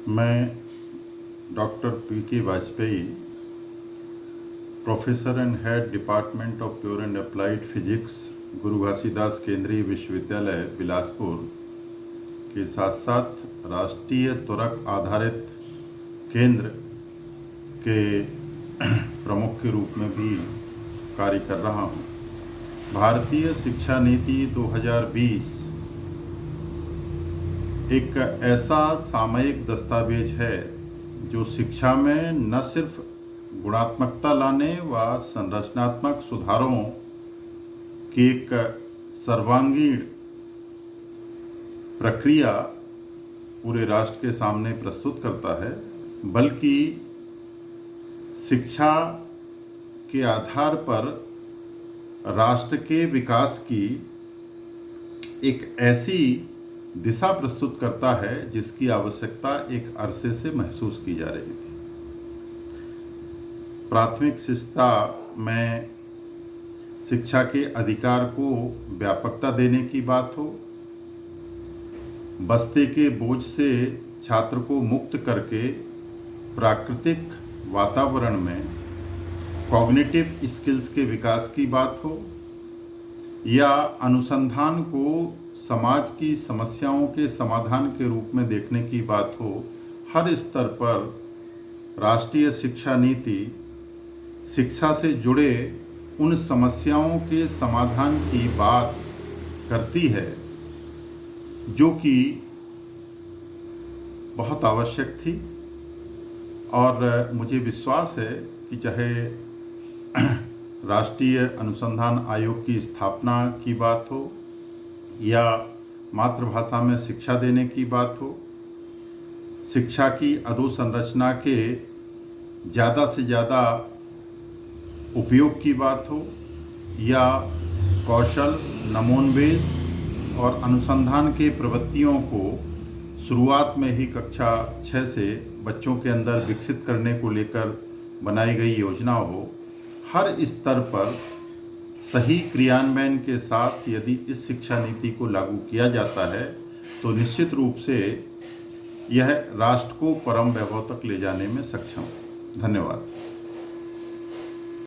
मैं doctor PK. Vajpayee, professor and head department of pure and applied physics, गुरु घासीदास केंद्रीय विश्वविद्यालय बिलासपुर के साथ साथ राष्ट्रीय त्वरक आधारित केंद्र के प्रमुख के रूप में भी कार्य कर रहा हूँ। भारतीय शिक्षा नीति 2020 एक ऐसा सामयिक दस्तावेज है जो शिक्षा में न सिर्फ गुणात्मकता लाने व संरचनात्मक सुधारों की एक सर्वांगीण प्रक्रिया पूरे राष्ट्र के सामने प्रस्तुत करता है, बल्कि शिक्षा के आधार पर राष्ट्र के विकास की एक ऐसी दिशा प्रस्तुत करता है जिसकी आवश्यकता एक अरसे से महसूस की जा रही थी। प्राथमिक शिक्षा में शिक्षा के अधिकार को व्यापकता देने की बात हो, बस्ते के बोझ से छात्र को मुक्त करके प्राकृतिक वातावरण में कॉग्निटिव स्किल्स के विकास की बात हो, या अनुसंधान को समाज की समस्याओं के समाधान के रूप में देखने की बात हो, हर स्तर पर राष्ट्रीय शिक्षा नीति शिक्षा से जुड़े उन समस्याओं के समाधान की बात करती है जो कि बहुत आवश्यक थी। और मुझे विश्वास है कि चाहे राष्ट्रीय अनुसंधान आयोग की स्थापना की बात हो या मातृभाषा में शिक्षा देने की बात हो, शिक्षा की अधोसंरचना के ज़्यादा से ज़्यादा उपयोग की बात हो, या कौशल, नमोन्वेष और अनुसंधान के प्रवृत्तियों को शुरुआत में ही कक्षा 6 से बच्चों के अंदर विकसित करने को लेकर बनाई गई योजना हो, हर स्तर पर सही क्रियान्वयन के साथ यदि इस शिक्षा नीति को लागू किया जाता है तो निश्चित रूप से यह राष्ट्र को परम वैभव तक ले जाने में सक्षम। धन्यवाद।